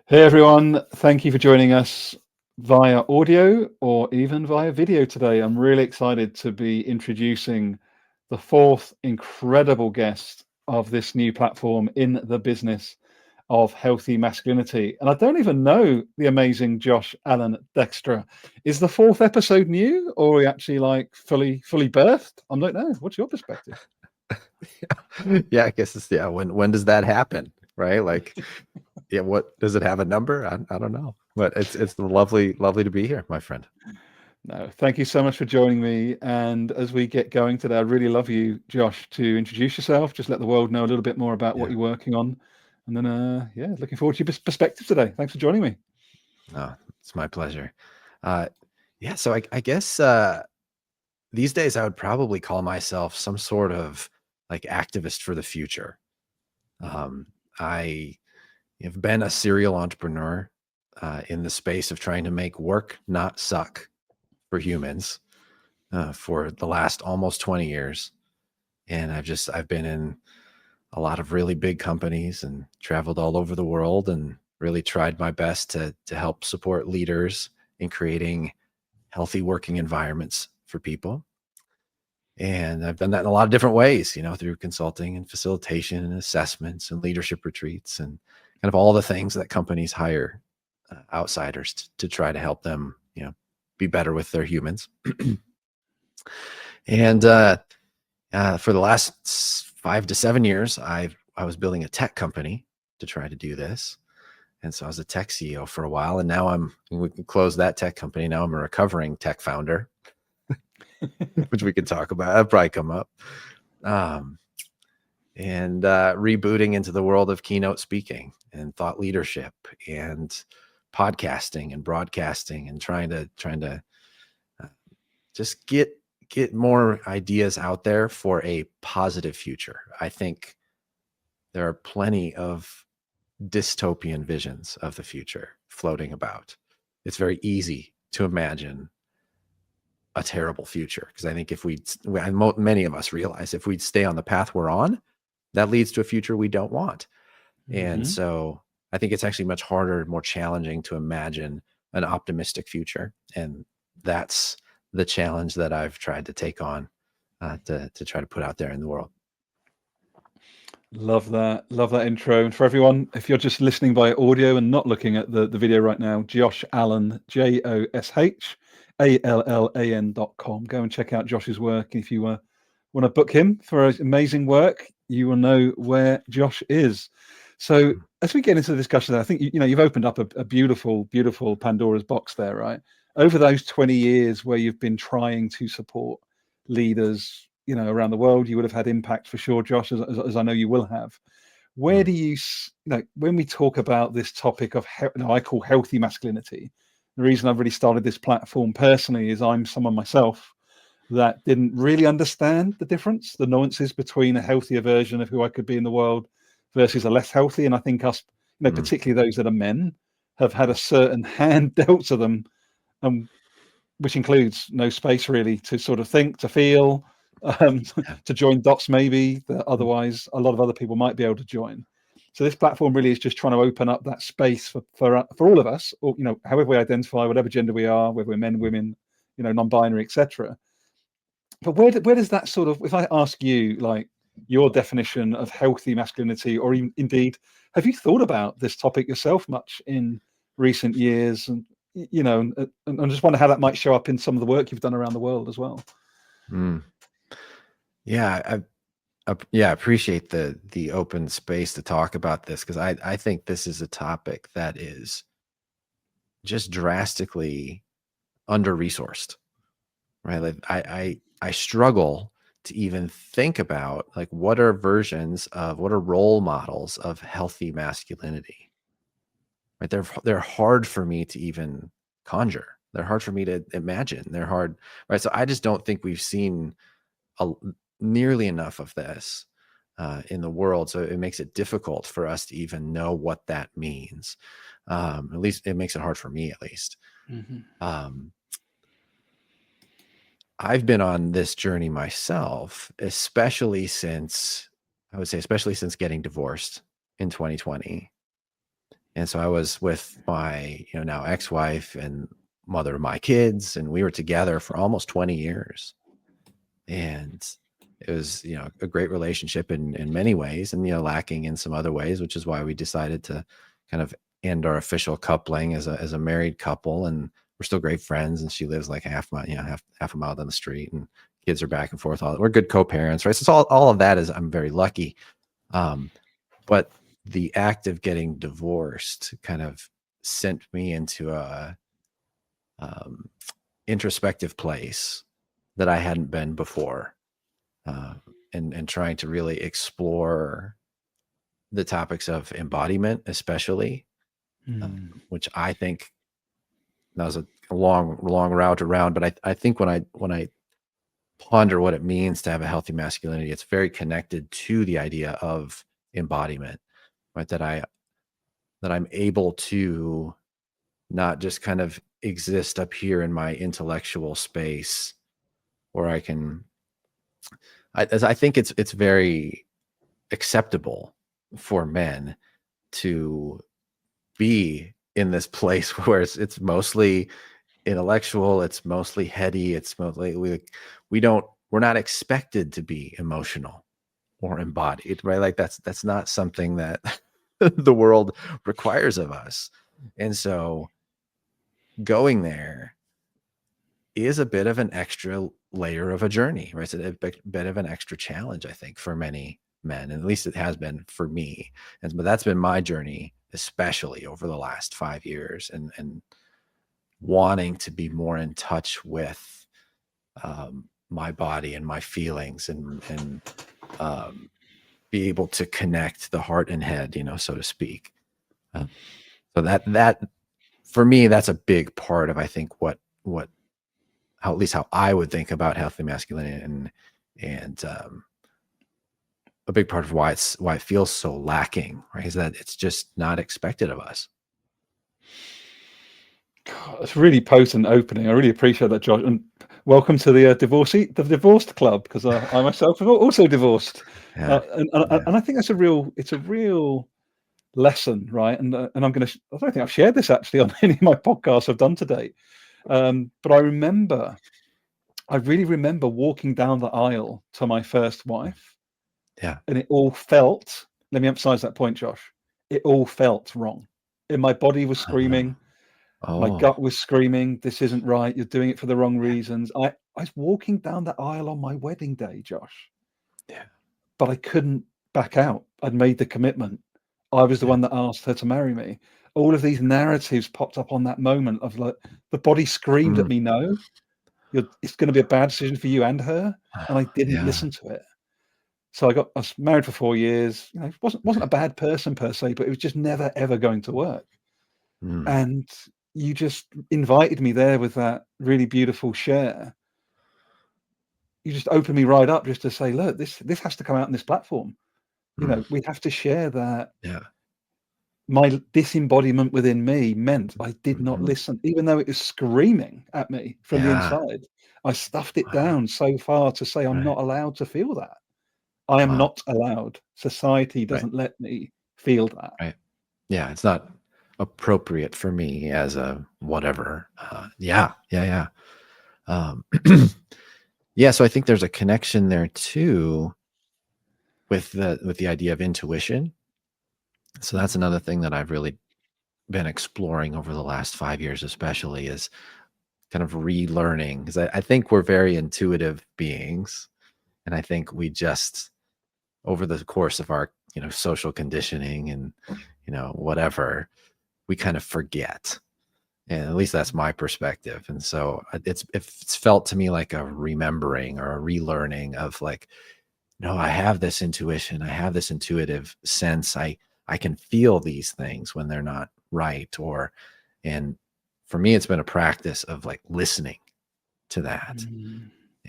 Hey everyone, thank you for joining us via audio or even via video today. I'm really excited to be introducing the fourth incredible guest of this new platform in the business of healthy masculinity. And I don't even know the amazing Josh Allan Dykstra. Is the fourth episode new, or are we actually like fully birthed? I don't know. What's your perspective? Yeah, I guess it's when does that happen? Right? Like, yeah, what does it have a number? I don't know. But it's lovely to be here, my friend. No, thank you so much for joining me. And as we get going today, I'd really love you, Josh, to introduce yourself, just let the world know a little bit more about what Yeah. you're working on. And then, yeah, looking forward to your perspective today. Thanks for joining me. It's my pleasure. Uh yeah, so I guess these days I would probably call myself some sort of like activist for the future. Um I have been a serial entrepreneur in the space of trying to make work not suck for humans for the last almost 20 years. And I've been in a lot of really big companies and traveled all over the world and really tried my best to help support leaders in creating healthy working environments for people. And I've done that in a lot of different ways, through consulting and facilitation and assessments and leadership retreats and kind of all the things that companies hire outsiders to try to help them, be better with their humans. And for the last 5 to 7 years, I was building a tech company to try to do this. And so I was a tech CEO for a while, and now we can close that tech company. Now I'm a recovering tech founder, which we can talk about. That'll probably come up. And rebooting into the world of keynote speaking and thought leadership and podcasting and broadcasting and trying to just get more ideas out there for a positive future. I think there are plenty of dystopian visions of the future floating about. It's very easy to imagine a terrible future because I think many of us realize if we'd stay on the path we're on, that leads to a future we don't want. And so I think it's actually much harder, more challenging to imagine an optimistic future. And that's the challenge that I've tried to take on to try to put out there in the world. Love that. Love that intro. And for everyone, if you're just listening by audio and not looking at the video right now, Josh Allan, JoshAllan.com. Go and check out Josh's work. If you want to book him for his amazing work, you will know where Josh is. So as we get into the discussion, I think you've opened up a beautiful Pandora's box there, right? Over those 20 years where you've been trying to support leaders, around the world, you would have had impact for sure, Josh, as I know you will have. Where do you, when we talk about this topic of, I call healthy masculinity, the reason I've really started this platform personally is I'm someone myself that didn't really understand the difference, the nuances between a healthier version of who I could be in the world versus a less healthy. And I think us, particularly those that are men, have had a certain hand dealt to them, which includes no space really to sort of think, to feel, to join dots maybe that otherwise a lot of other people might be able to join. So this platform really is just trying to open up that space for all of us, or however we identify, whatever gender we are, whether we're men, women, non-binary, etc. But where does that sort of, if I ask you like your definition of healthy masculinity, or even, indeed, have you thought about this topic yourself much in recent years? And I just wonder how that might show up in some of the work you've done around the world as well. Yeah, I appreciate the open space to talk about this because I think this is a topic that is just drastically under-resourced, right? Like I struggle to even think about like what are role models of healthy masculinity, right? They're hard for me to even conjure. They're hard for me to imagine. They're hard, right? So I just don't think we've seen nearly enough of this in the world. So it makes it difficult for us to even know what that means. At least it makes it hard for me, at least. I've been on this journey myself, especially since getting divorced in 2020. And so I was with my, now ex-wife and mother of my kids, and we were together for almost 20 years. And it was, a great relationship in many ways, and, lacking in some other ways, which is why we decided to kind of end our official coupling as a married couple. And we're still great friends. And she lives like half a mile down the street, and kids are back and forth. We're good co-parents, right? So it's all of that I'm very lucky. But the act of getting divorced kind of sent me into a introspective place that I hadn't been before, and trying to really explore the topics of embodiment, especially, which I think that was a long route around. But I think when I ponder what it means to have a healthy masculinity, it's very connected to the idea of embodiment, right? That I'm able to not just kind of exist up here in my intellectual space, where I think it's very acceptable for men to be in this place where it's mostly intellectual, it's mostly heady, it's mostly we're not expected to be emotional or embodied, right? Like that's not something that the world requires of us. And so going there is a bit of an extra layer of a journey, right? It's a bit of an extra challenge, I think, for many men, and at least it has been for me. But that's been my journey, especially over the last 5 years, and wanting to be more in touch with my body and my feelings, and be able to connect the heart and head, so to speak. So that for me, that's a big part of, I think, how, at least how I would think about healthy masculinity, and a big part of why it feels so lacking, right? Is that it's just not expected of us. God, it's really potent opening. I really appreciate that, Josh. And welcome to the divorced club, because I myself am also divorced. Yeah. And I think it's a real lesson, right? And I don't think I've shared this actually on any of my podcasts I've done to date. But I really remember walking down the aisle to my first wife. Yeah. And it all felt, let me emphasize that point, Josh, it all felt wrong. And my body was screaming. My gut was screaming, this isn't right. You're doing it for the wrong reasons. I was walking down the aisle on my wedding day, Josh. Yeah. But I couldn't back out. I'd made the commitment. I was the one that asked her to marry me. All of these narratives popped up on that moment of like, the body screamed at me, no, it's going to be a bad decision for you and her. And I didn't listen to it. So I was married for 4 years. Wasn't a bad person per se, but it was just never, ever going to work. And you just invited me there with that really beautiful share. You just opened me right up just to say, look, this has to come out on this platform. We have to share that. My disembodiment within me meant I did not listen, even though it was screaming at me from the inside. I stuffed it down so far to say I'm not allowed to feel that. I am not allowed. Society doesn't let me feel that. Right. Yeah. It's not appropriate for me as a whatever. Yeah. Yeah. So I think there's a connection there too with the idea of intuition. So that's another thing that I've really been exploring over the last 5 years, especially, is kind of relearning, because I think we're very intuitive beings. And I think we just, over the course of our, social conditioning and, whatever, we kind of forget. And at least that's my perspective. And so it's felt to me like a remembering or a relearning of like, no, I have this intuition. I have this intuitive sense. I can feel these things when they're not right. And for me, it's been a practice of like listening to that.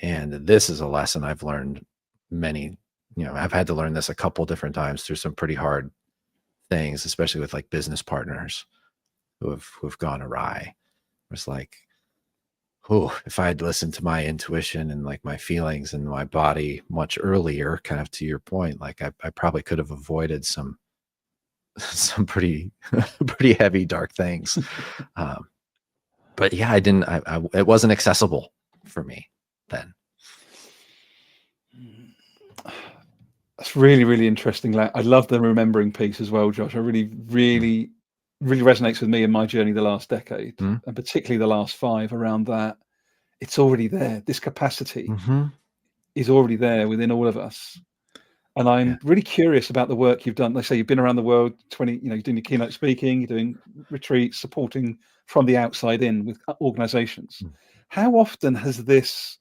And this is a lesson I've learned I've had to learn this a couple different times through some pretty hard things, especially with like business partners who've gone awry. It's like, if I had listened to my intuition and like my feelings and my body much earlier, kind of to your point, like I probably could have avoided some some pretty heavy, dark things. But yeah, it wasn't accessible for me then. That's really, really interesting. I love the remembering piece as well, Josh. I really, really, really resonates with me in my journey the last decade, and particularly the last 5 around that. It's already there. This capacity is already there within all of us. And I'm really curious about the work you've done. Like I say, you've been around the world 20, you're doing your keynote speaking, you're doing retreats, supporting from the outside in with organizations. How often has this,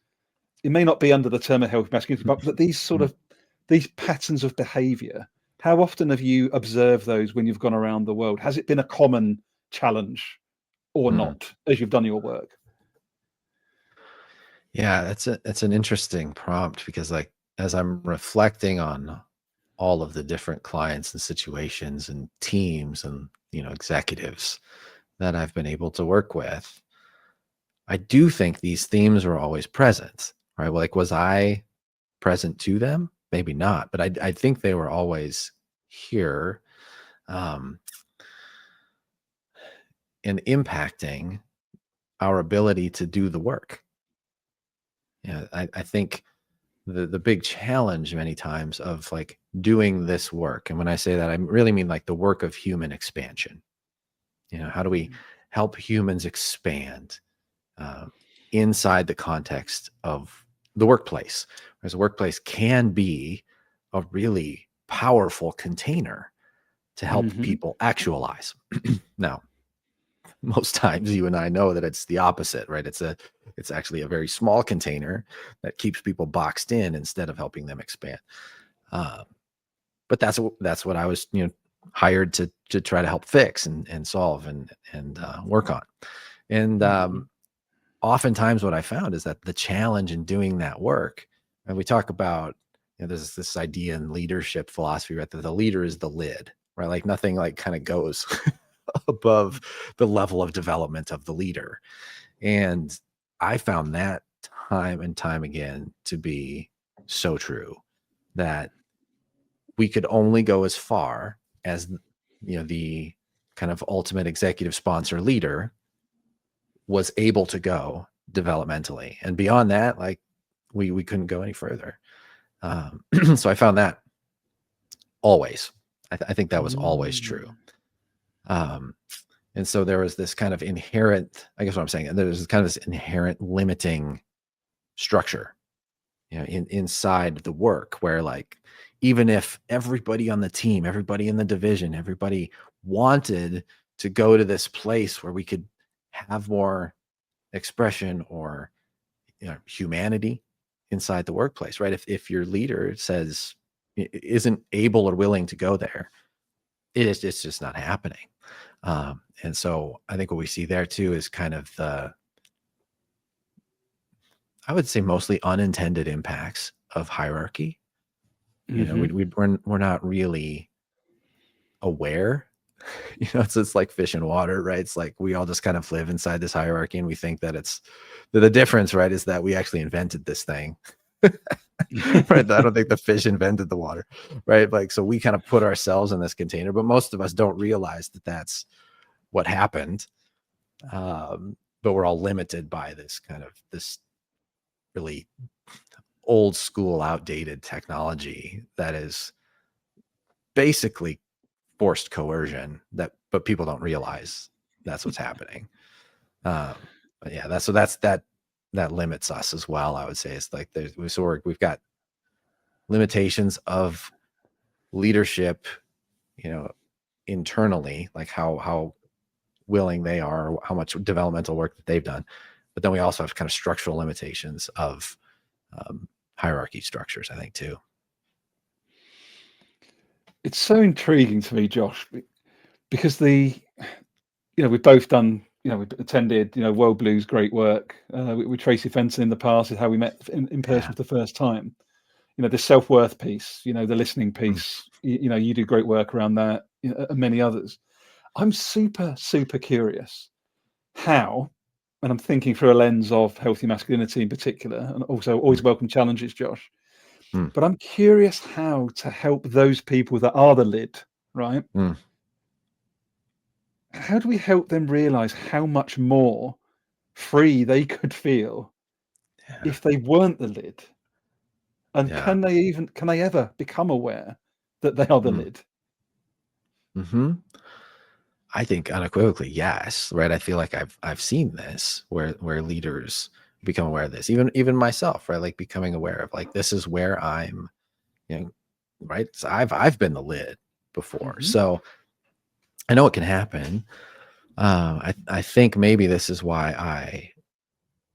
it may not be under the term of healthy masculinity, but these sort of, these patterns of behavior, how often have you observed those when you've gone around the world? Has it been a common challenge or not as you've done your work? Yeah, it's an interesting prompt, because like, as I'm reflecting on all of the different clients and situations and teams and, executives that I've been able to work with, I do think these themes were always present, right? Like, was I present to them? Maybe not, but I think they were always here, and impacting our ability to do the work. Yeah, I think the big challenge many times of like doing this work, and when I say that, I really mean like the work of human expansion. How do we help humans expand inside the context of the workplace? Whereas the workplace can be a really powerful container to help people actualize. Now, most times you and I know that it's the opposite, right? It's actually a very small container that keeps people boxed in instead of helping them expand. But that's what I was, hired to try to help fix and solve and work on. And oftentimes what I found is that the challenge in doing that work, and we talk about, there's this idea in leadership philosophy, right, that the leader is the lid, right? Like nothing like kind of goes above the level of development of the leader. And I found that time and time again to be so true, that we could only go as far as, the kind of ultimate executive sponsor leader was able to go developmentally. And beyond that, like we couldn't go any further. So I found that always, I think that was always true. And so there was this kind of inherent, I guess what I'm saying, there's kind of this inherent limiting structure, inside the work, where like, even if everybody on the team, everybody in the division, everybody wanted to go to this place where we could have more expression or, humanity inside the workplace, right? If your leader isn't able or willing to go there, it's just not happening. And so I think what we see there too is kind of I would say mostly unintended impacts of hierarchy. We're not really aware. It's like fish in water, right? It's like we all just kind of live inside this hierarchy, and we think that the difference, right, is that we actually invented this thing. Right? I don't think the fish invented the water, right? Like, so we kind of put ourselves in this container, but most of us don't realize that that's what happened. But we're all limited by this really old school, outdated technology that is basically forced coercion, but people don't realize that's what's happening. But yeah, that limits us as well. I would say it's like we've got limitations of leadership, internally, like how willing they are, or how much developmental work that they've done. But then we also have kind of structural limitations of hierarchy structures, I think, too. It's so intriguing to me, Josh, because we've both done, we've attended, WorldBlu's great work with Tracy Fenton in the past, is how we met in person for the first time. The self-worth piece, the listening piece, you do great work around that, and many others. I'm super, super curious how, and I'm thinking through a lens of healthy masculinity in particular, and also always welcome challenges, Josh. But I'm curious how to help those people that are the lid, right? how do we help them realize how much more free they could feel if they weren't the lid? And Yeah. can they ever become aware that they are the lid? Mm-hmm. I think unequivocally, yes. Right. I feel like I've seen this where leaders become aware of this, even myself, right? Like becoming aware of like, this is where I'm, you know, right. So I've been the lid before. Mm-hmm. So I know it can happen. I think maybe this is why I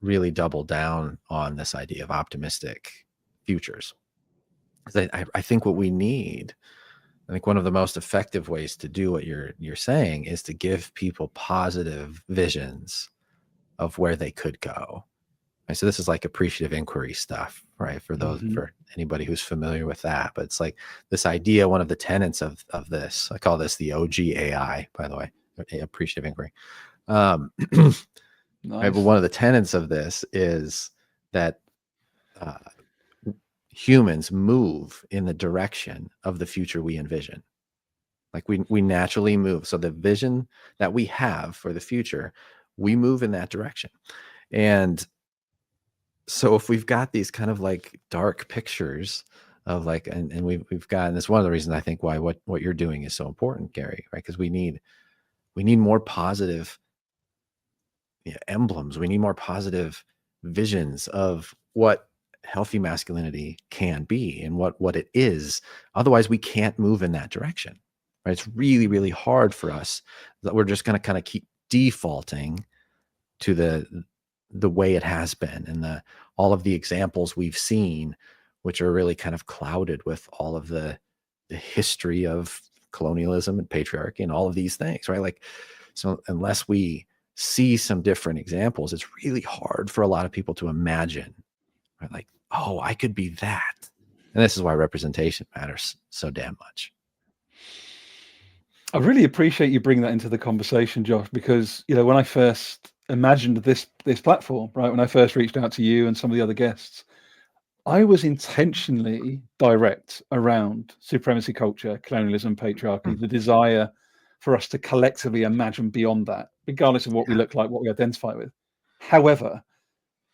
really double down on this idea of optimistic futures. I think what we need, I think one of the most effective ways to do what you're saying is to give people positive visions of where they could go. Right? So this is like appreciative inquiry stuff, right? Mm-hmm. For anybody who's familiar with that. But it's like this idea, one of the tenets of this, I call this the OGAI, by the way, appreciative inquiry. Right, but Nice. one of the tenets of this is that uh, humans move in the direction of the future we envision. Like we naturally move. So the vision that we have for the future, we move in that direction. And so if we've got these kind of like dark pictures of like, and we've got, and it's one of the reasons I think why what you're doing is so important, Gary, right? Because we need more positive emblems. We need more positive visions of what healthy masculinity can be and what it is. Otherwise, we can't move in that direction. Right? It's really, really hard for us that we're just going to kind of keep defaulting to the way it has been and all of the examples we've seen, which are really kind of clouded with all of the history of colonialism and patriarchy and all of these things, right? Like, so unless we see some different examples, it's really hard for a lot of people to imagine, right? Like, oh, I could be that. And this is why representation matters so damn much. I really appreciate you bringing that into the conversation, Josh, because when I first imagined this platform, right, when I first reached out to you and some of the other guests, I was intentionally direct around supremacy culture, colonialism, patriarchy, the desire for us to collectively imagine beyond that, regardless of what we look like, what we identify with. However,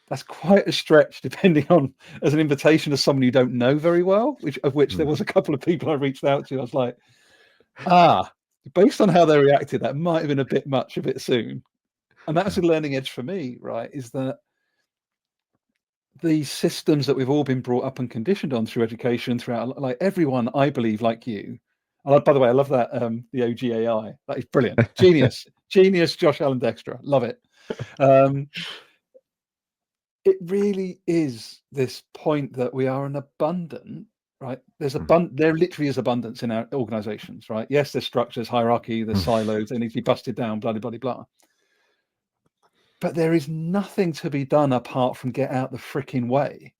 that's quite a stretch, depending on as an invitation to someone you don't know very well, which there was a couple of people I reached out to. I was like, based on how they reacted, that might have been a bit much a bit soon. And that's a learning edge for me, right? Is that the systems that we've all been brought up and conditioned on through education, throughout, like everyone, I believe, like you. And by the way, I love that the OGAI. That is brilliant, genius, Josh Allan Dykstra, love it. It really is this point that we are an abundant, right? There literally is abundance in our organizations, right? Yes, there's structures, hierarchy, there's silos, they need to be busted down, blah, blah, blah, blah. But there is nothing to be done apart from get out the freaking way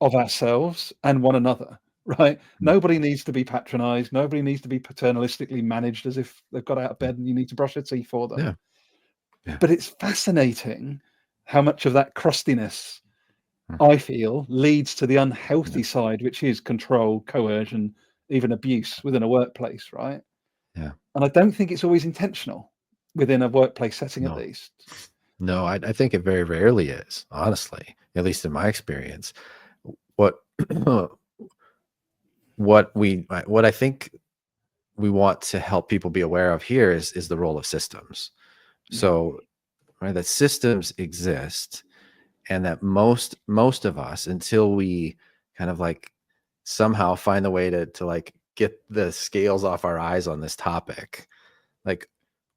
of ourselves and one another, right? Nobody needs to be patronized. Nobody needs to be paternalistically managed as if they've got out of bed and you need to brush your teeth for them. Yeah. But it's fascinating how much of that crustiness, I feel, leads to the unhealthy side, which is control, coercion, even abuse within a workplace, right? Yeah. And I don't think it's always intentional within a workplace setting, at least. No, I think it very rarely is, honestly, at least in my experience. What I think we want to help people be aware of here is the role of systems. So, right, that systems exist, and that most of us, until we kind of like somehow find the way to like get the scales off our eyes on this topic, like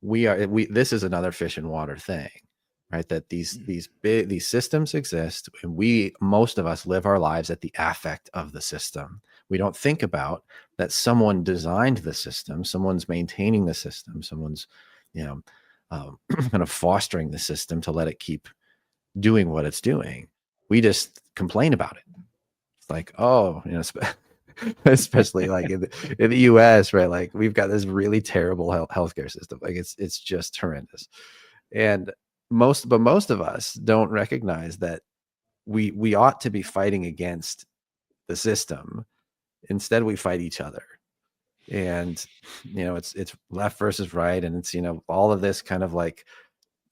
this is another fish in water thing, right? That these systems exist, and most of us live our lives at the affect of the system. We don't think about that someone designed the system, someone's maintaining the system, someone's kind of fostering the system to let it keep doing what it's doing. We just complain about it. It's like, oh, especially like in the US, right? Like we've got this really terrible healthcare system. Like it's just horrendous. And most of us don't recognize that we ought to be fighting against the system. Instead, we fight each other. And, it's left versus right. And it's, all of this kind of like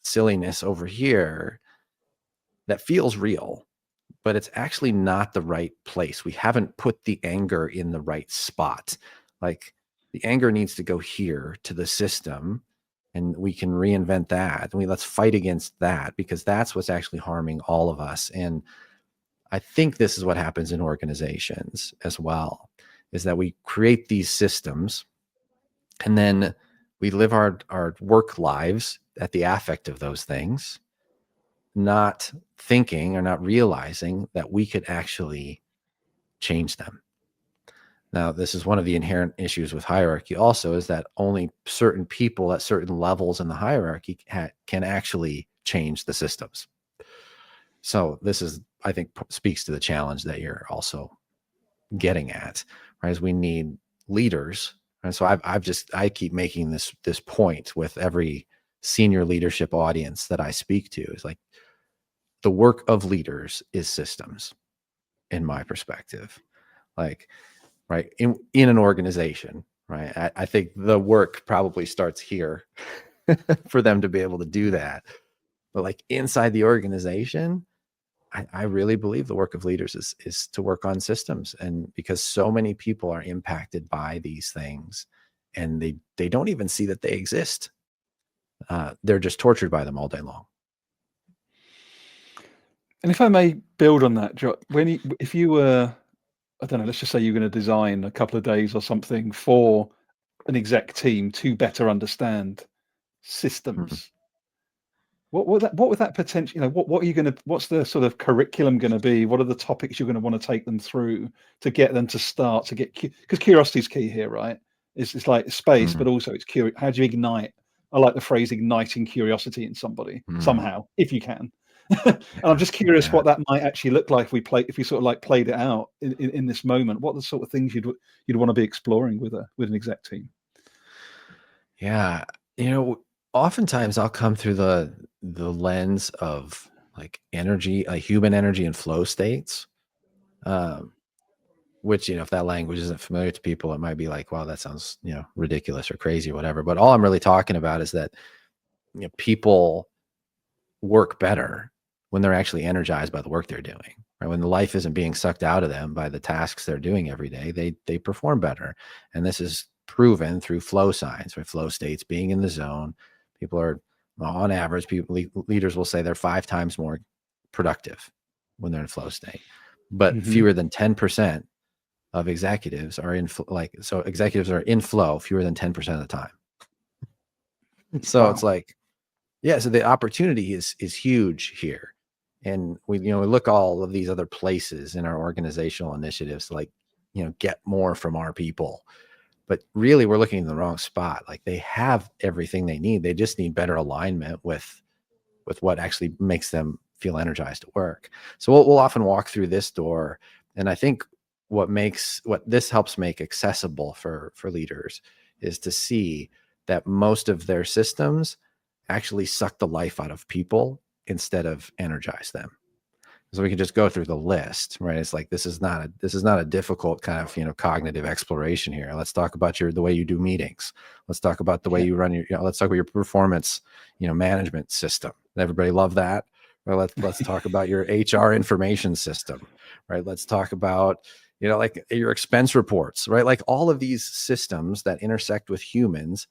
silliness over here that feels real, but it's actually not the right place. We haven't put the anger in the right spot. Like the anger needs to go here to the system, and we can reinvent that. And let's fight against that, because that's what's actually harming all of us. And I think this is what happens in organizations as well, is that we create these systems and then we live our work lives at the affect of those things, not thinking or not realizing that we could actually change them. Now, this is one of the inherent issues with hierarchy also, is that only certain people at certain levels in the hierarchy can actually change the systems. So this is, I think, speaks to the challenge that you're also getting at, right? Is we need leaders. And so I keep making this point with every senior leadership audience that I speak to, is like, the work of leaders is systems, in my perspective. Like, right, in an organization, right? I think the work probably starts here for them to be able to do that. But like inside the organization, I really believe the work of leaders is to work on systems. And because so many people are impacted by these things, and they don't even see that they exist. They're just tortured by them all day long. And if I may build on that, if you were, I don't know, let's just say you're going to design a couple of days or something for an exec team to better understand systems. What would that potential, what are you going to, what's the sort of curriculum going to be? What are the topics you're going to want to take them through to get them to start to get, because curiosity is key here, right? It's like space, but also it's curious. How do you ignite? I like the phrase igniting curiosity in somebody somehow, if you can. And I'm just curious what that might actually look like if we sort of like played it out in this moment. What are the sort of things you'd want to be exploring with an exec team? Yeah. Oftentimes I'll come through the lens of like energy, like human energy and flow states. Which, if that language isn't familiar to people, it might be like, wow, that sounds, ridiculous or crazy or whatever. But all I'm really talking about is that, people work better when they're actually energized by the work they're doing. Right? When the life isn't being sucked out of them by the tasks they're doing every day, they perform better. And this is proven through flow science, right? Flow states, being in the zone. People are, on average, leaders will say they're 5 times more productive when they're in flow state, but fewer than 10% of executives are executives are in flow fewer than 10% of the time. So it's like, yeah, so the opportunity is huge here. And we look all of these other places in our organizational initiatives to get more from our people. But really we're looking in the wrong spot. Like, they have everything they need. They just need better alignment with what actually makes them feel energized at work. So we'll often walk through this door. And I think what this helps make accessible for leaders is to see that most of their systems actually suck the life out of people instead of energize them. So we can just go through the list, right? It's like, this is not a difficult kind of, cognitive exploration here. Let's talk about the way you do meetings. Let's talk about the way you run let's talk about your performance, management system. Everybody love that. Or let's talk about your HR information system, right? Let's talk about, like your expense reports, right? Like all of these systems that intersect with humans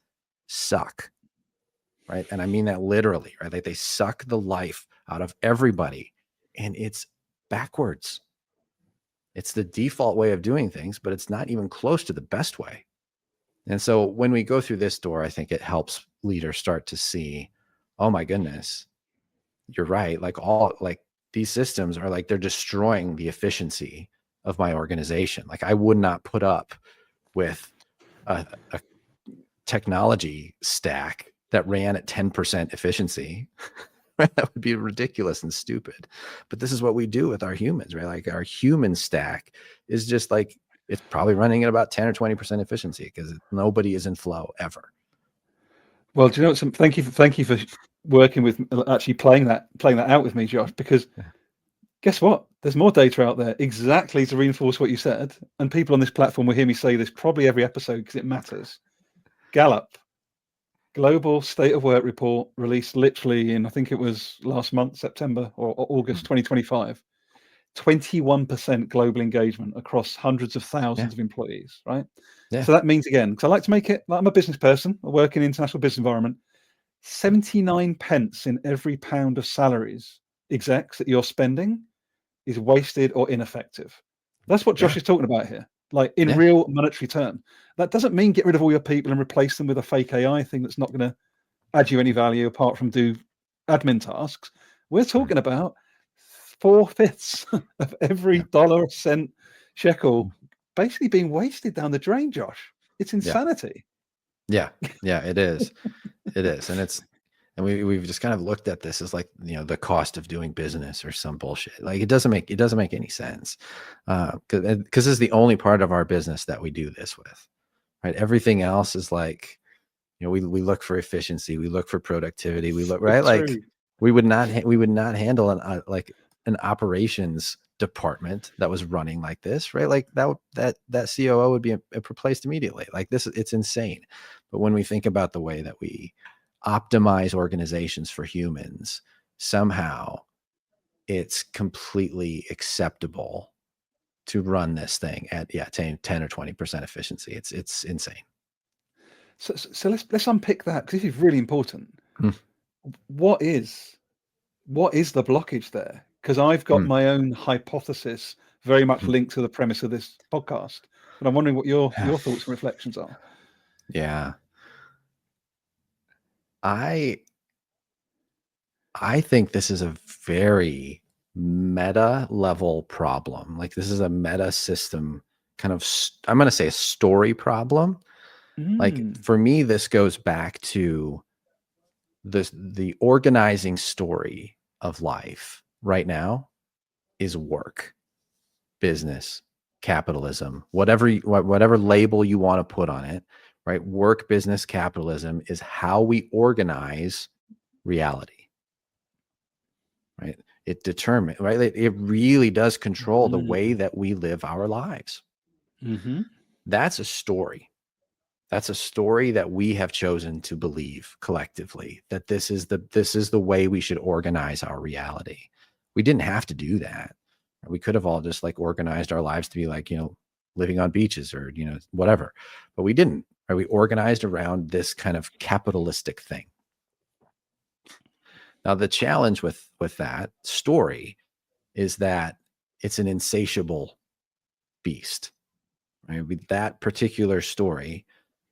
suck, right? And I mean that literally, right? Like, they suck the life out of everybody. And it's backwards. It's the default way of doing things, but it's not even close to the best way. And so when we go through this door, I think it helps leaders start to see, oh my goodness, you're right. Like these systems are they're destroying the efficiency of my organization. Like, I would not put up with a technology stack that ran at 10% efficiency. That would be ridiculous and stupid. But this is what we do with our humans, right? Like, our human stack is just it's probably running at about 10 or 20% efficiency because nobody is in flow ever. Well, do you know what? Thank you for working with, actually playing that out with me, Josh, because Guess what? There's more data out there exactly to reinforce what you said. And people on this platform will hear me say this probably every episode because it matters. Gallup, Global State of Work Report, released literally in, I think it was last month, September or August 2025. 21% global engagement across hundreds of thousands of employees, right? Yeah. So that means, again, because I like to make it, like I'm a business person, I work in an international business environment, 79 pence in every pound of salaries execs that you're spending is wasted or ineffective. That's what Josh Yeah. is talking about here, like in Yeah. real monetary term. That doesn't mean get rid of all your people and replace them with a fake AI thing that's not going to add you any value apart from do admin tasks. We're talking about 4/5 of every Yeah. dollar, cent, shekel basically being wasted down the drain, Josh. It's insanity. Yeah. Yeah, it is. It is. And we've just kind of looked at this as like, you know, the cost of doing business or some bullshit. Like it doesn't make any sense. Because it's the only part of our business that we do this with, right? Everything else is like, you know, we look for efficiency, we look for productivity, we look, right? Like we would not handle an operations department that was running like this, right? Like that COO would be replaced immediately. Like this, it's insane. But when we think about the way that we optimize organizations for humans, somehow it's completely acceptable to run this thing at 10 or 20% efficiency. It's insane. So let's unpick that because this is really important. Mm. What is the blockage there? Because I've got my own hypothesis very much linked to the premise of this podcast, but I'm wondering what your thoughts and reflections are. Yeah. I think this is a very meta level problem. Like this is a meta system kind of, I'm going to say a story problem. Like for me, this goes back to the organizing story of life right now is work, business, capitalism, whatever label you want to put on it, right? Work, business, capitalism is how we organize reality, right? It determines, right? It really does control the way that we live our lives. That's a story. That's a story that we have chosen to believe collectively, that this is the way we should organize our reality. We didn't have to do that. We could have all just like organized our lives to be like, you know, living on beaches or, you know, whatever, but we didn't. Right? We organized around this kind of capitalistic thing. Now, the challenge with that story is that it's an insatiable beast. Right? With that particular story,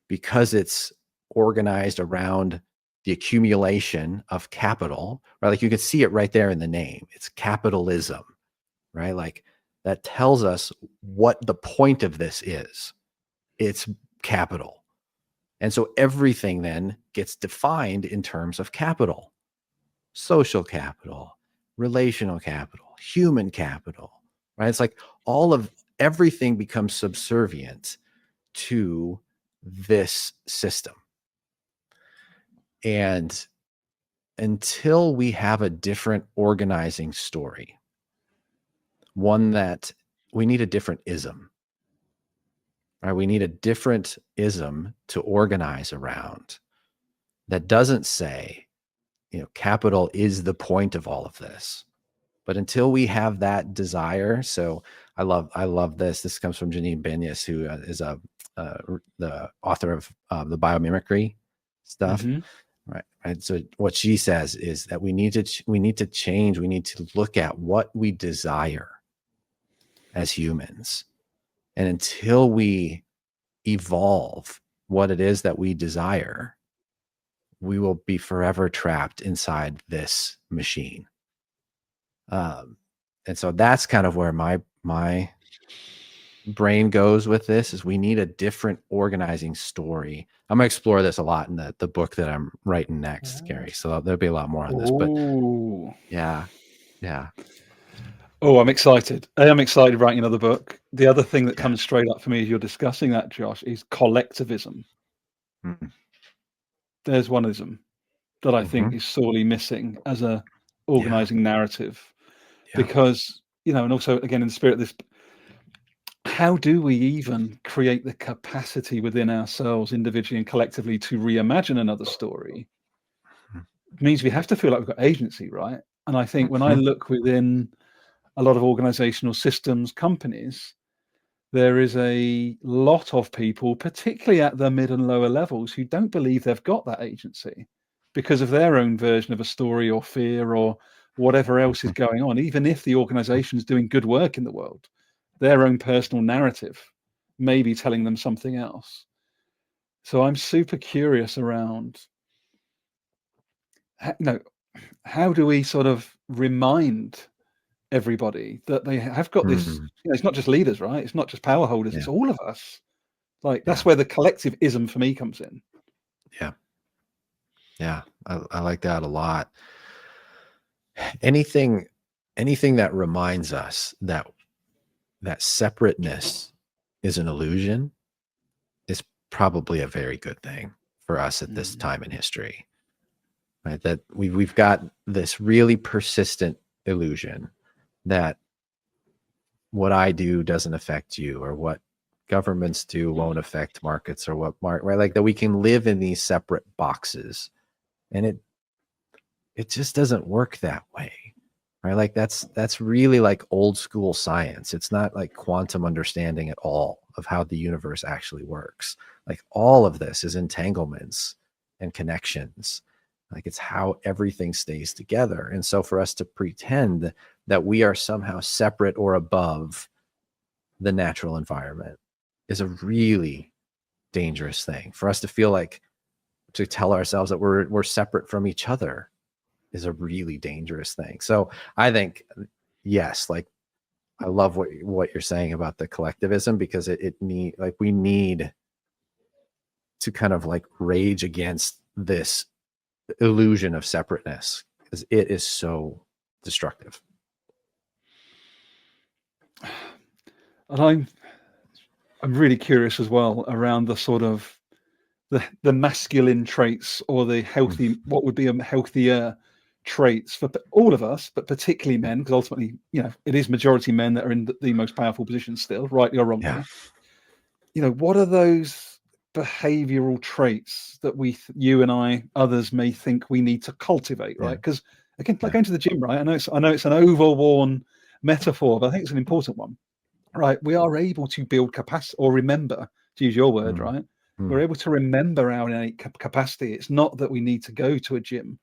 because it's organized around the accumulation of capital, right? Like you can see it right there in the name. It's capitalism, right? Like that tells us what the point of this is. It's capital. And so everything then gets defined in terms of capital, social capital, relational capital, human capital, right? It's like everything becomes subservient to this system. And until we have a different organizing story, one that we need a different ism, right? We need a different ism to organize around that doesn't say, you know, capital is the point of all of this. But until we have that desire, so I love this. This comes from Janine Benyus, who is the author of the biomimicry stuff. Right. And so what she says is that we need to change. We need to look at what we desire as humans. And until we evolve what it is that we desire, we will be forever trapped inside this machine. And so that's kind of where my brain goes with this is we need a different organizing story. I'm going to explore this a lot in the book that I'm writing next, Gary. So there'll be a lot more on this, but yeah. Oh, I'm excited. I'm excited writing another book. The other thing that comes straight up for me as you're discussing that, Josh, is collectivism. There's one ism that I think is sorely missing as a organizing narrative. because, you know, and also again in the spirit of this, how do we even create the capacity within ourselves individually and collectively to reimagine another story? It means we have to feel like we've got agency, right? And I think when I look within a lot of organizational systems, companies, there is a lot of people, particularly at the mid and lower levels, who don't believe they've got that agency because of their own version of a story or fear or whatever else is going on. Even if the organization is doing good work in the world, their own personal narrative may be telling them something else. So I'm super curious around, you know, how do we sort of remind everybody that they have got this, you know, it's not just leaders, right? It's not just power holders, it's all of us. Like that's where the collectivism for me comes in. Yeah. I like that a lot. Anything that reminds us that separateness is an illusion is probably a very good thing for us at this time in history, right? That we've got this really persistent illusion that what I do doesn't affect you, or what governments do won't affect markets, or right? Like that we can live in these separate boxes, and it just doesn't work that way, right? Like that's really like old school science. It's not like quantum understanding at all of how the universe actually works. Like all of this is entanglements and connections. Like it's how everything stays together. And so for us to pretend that we are somehow separate or above the natural environment is a really dangerous thing. For us to feel like, to tell ourselves that we're separate from each other is a really dangerous thing. So I think, yes, like I love what you're saying about the collectivism, because we need to kind of like rage against this illusion of separateness, because it is so destructive. And I'm really curious as well around the sort of the masculine traits, or the healthy, what would be a healthier traits for all of us, but particularly men, because ultimately, you know, it is majority men that are in the most powerful positions still, rightly or wrongly. You know, what are those behavioral traits that you and I, others may think we need to cultivate, right? Because again, like going to the gym, right? I know it's an overworn metaphor, but I think it's an important one, right? We are able to build capacity, or remember, to use your word, right? We're able to remember our innate capacity. It's not that we need to go to a gym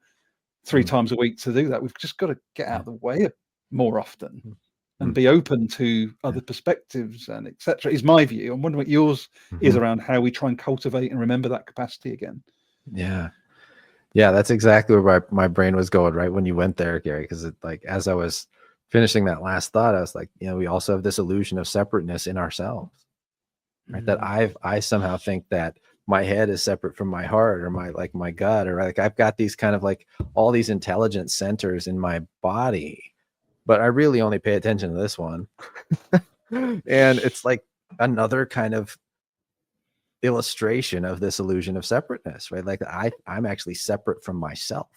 3 times a week to do that. We've just got to get out of the way more often and be open to other perspectives and etc. is my view. I'm wondering what yours is around how we try and cultivate and remember that capacity again. Yeah, that's exactly where my brain was going right when you went there, Gary, because like as I was finishing that last thought, I was like, you know, we also have this illusion of separateness in ourselves, right? That I somehow think that my head is separate from my heart, or my gut, or like I've got these kind of like all these intelligence centers in my body, but I really only pay attention to this one. And it's like another kind of illustration of this illusion of separateness, right? Like I'm actually separate from myself.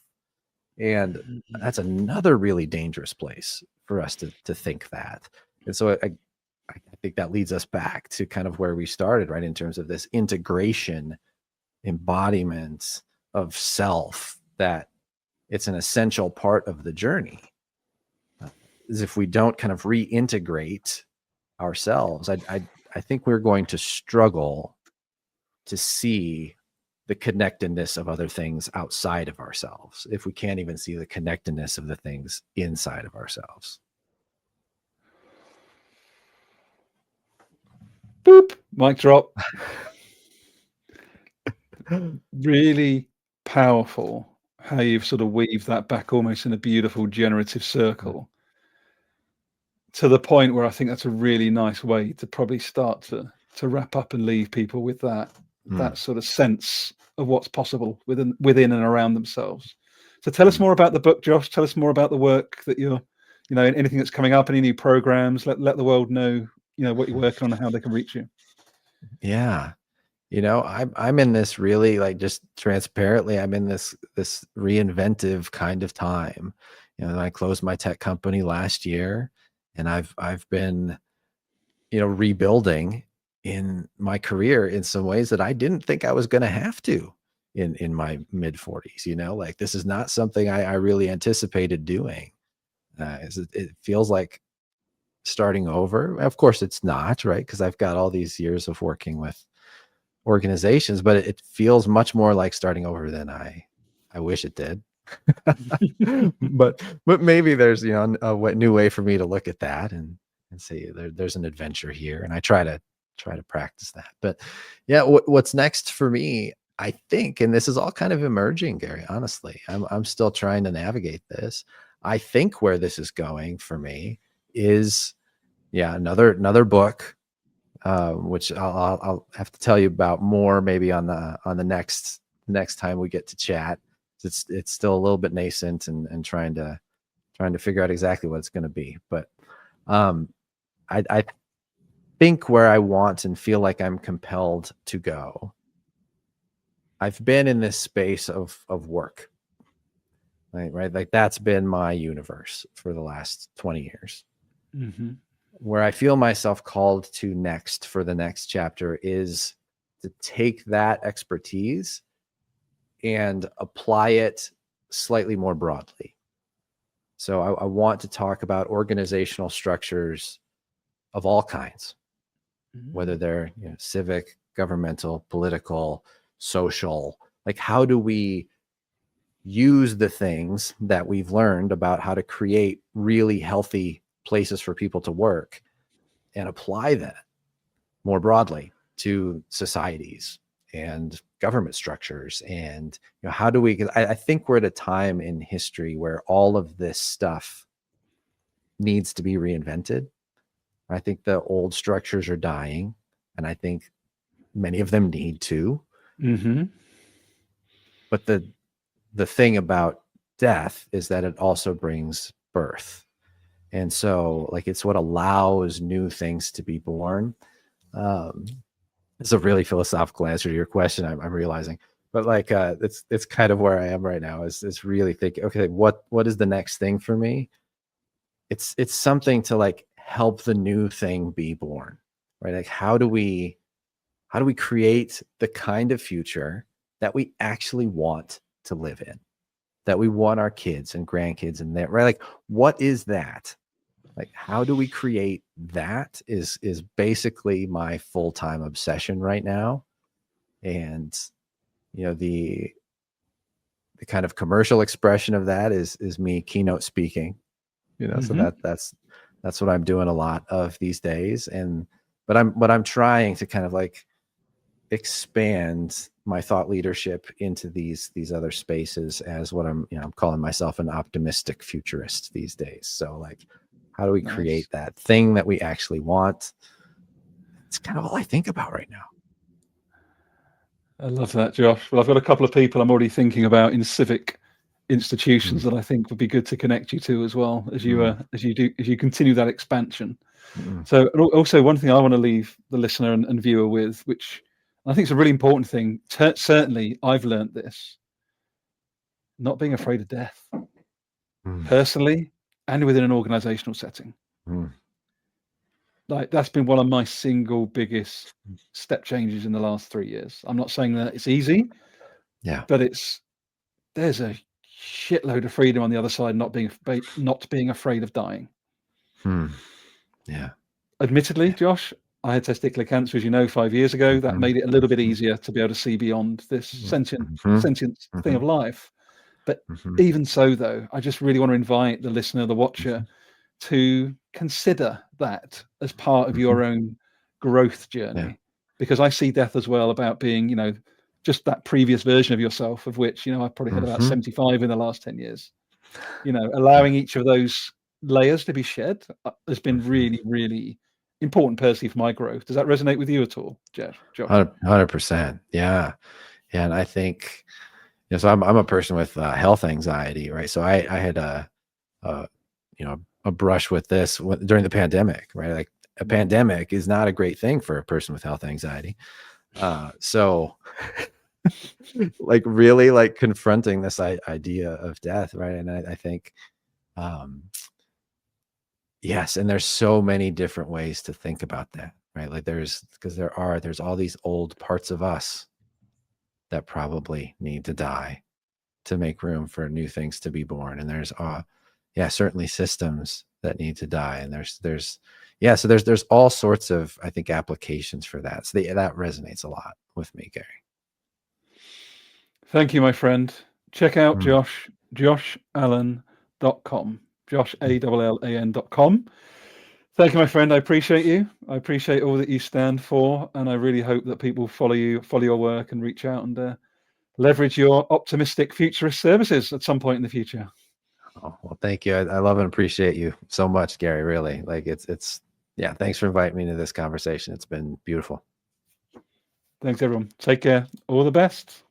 And that's another really dangerous place for us to think that. And so I think that leads us back to kind of where we started, right? In terms of this integration, embodiment of self, that it's an essential part of the journey. Is if we don't kind of reintegrate ourselves, I think we're going to struggle to see the connectedness of other things outside of ourselves, if we can't even see the connectedness of the things inside of ourselves. Boop, mic drop. Really powerful how you've sort of weaved that back almost in a beautiful generative circle, to the point where I think that's a really nice way to probably start to wrap up and leave people with that sort of sense of what's possible within and around themselves. So tell us more about the book, Josh. Tell us more about the work that you're, you know, anything that's coming up, any new programs. Let the world know, you know, what you're working on and how they can reach you. Yeah. I'm in this really, like, just transparently, I'm in this reinventive kind of time. I closed my tech company last year, and I've been, rebuilding in my career in some ways that I didn't think I was going to have to in my mid 40s. Like, this is not something I really anticipated doing. It feels like starting over. Of course it's not, right? Because I've got all these years of working with organizations, but it feels much more like starting over than I wish it did. but maybe there's a new way for me to look at that and say there's an adventure here, and I try to practice that. But yeah, what's next for me, I think, and this is all kind of emerging, Gary, honestly, I'm still trying to navigate this. I think where this is going for me is, another book, which I'll have to tell you about more maybe on the next time we get to chat. It's still a little bit nascent and trying to figure out exactly what it's going to be. But I think where I want and feel like I'm compelled to go, I've been in this space of work, right? Like, that's been my universe for the last 20 years. Mm-hmm. Where I feel myself called to next for the next chapter is to take that expertise and apply it slightly more broadly. So I want to talk about organizational structures of all kinds, whether they're civic, governmental, political, social. Like, how do we use the things that we've learned about how to create really healthy places for people to work and apply that more broadly to societies and government structures? And how do we, 'cause I think we're at a time in history where all of this stuff needs to be reinvented. I think the old structures are dying, and I think many of them need to. Mm-hmm. But the thing about death is that it also brings birth. And so, like, it's what allows new things to be born. It's a really philosophical answer to your question, I'm realizing, but like, it's kind of where I am right now, is really thinking, okay, what is the next thing for me? It's something to, like, help the new thing be born, right? Like, how do we create the kind of future that we actually want to live in, that we want our kids and grandkids in there, right? Like, what is that? Like, how do we create that is basically my full-time obsession right now. And the kind of commercial expression of that is me keynote speaking, so Mm-hmm. that's what I'm doing a lot of these days. But I'm trying to kind of, like, expand my thought leadership into these other spaces as what I'm calling myself an optimistic futurist these days. So, like, how do we Nice. create that thing that we actually want? It's kind of all I think about right now. I love that, Josh. Well, I've got a couple of people I'm already thinking about in civic institutions that I think would be good to connect you to as well as you continue that expansion. So, and also one thing I want to leave the listener and viewer with, which I think is a really important thing. Certainly, I've learned this: not being afraid of death, personally and within an organizational setting. Like, that's been one of my single biggest step changes in the last 3 years. I'm not saying that it's easy, but there's a shitload of freedom on the other side, not being afraid of dying. Admittedly, Josh, I had testicular cancer, as you know, 5 years ago. That made it a little bit easier to be able to see beyond this sentient thing of life. But even so, though, I just really want to invite the listener, the watcher, to consider that as part of your own growth journey, because I see death as well about being, just that previous version of yourself, of which, I've probably had about 75 in the last 10 years. Allowing each of those layers to be shed has been really, really important personally for my growth. Does that resonate with you at all, Josh? 100%. Yeah. And I think, so I'm a person with health anxiety, right? So I had a brush with this during the pandemic, right? Like, a pandemic is not a great thing for a person with health anxiety. So like really like confronting this idea of death, right? And I think, yes, and there's so many different ways to think about that, right? Like there's all these old parts of us that probably need to die to make room for new things to be born. And there's certainly systems that need to die. And so there's all sorts of, I think, applications for that. So that resonates a lot with me, Gary. Thank you, my friend. Check out Josh, joshallan.com, joshallan.com. Thank you, my friend. I appreciate you. I appreciate all that you stand for. And I really hope that people follow your work and reach out and leverage your optimistic futurist services at some point in the future. Oh, well, thank you. I love and appreciate you so much, Gary. Really, like yeah. Thanks for inviting me to this conversation. It's been beautiful. Thanks, everyone. Take care. All the best.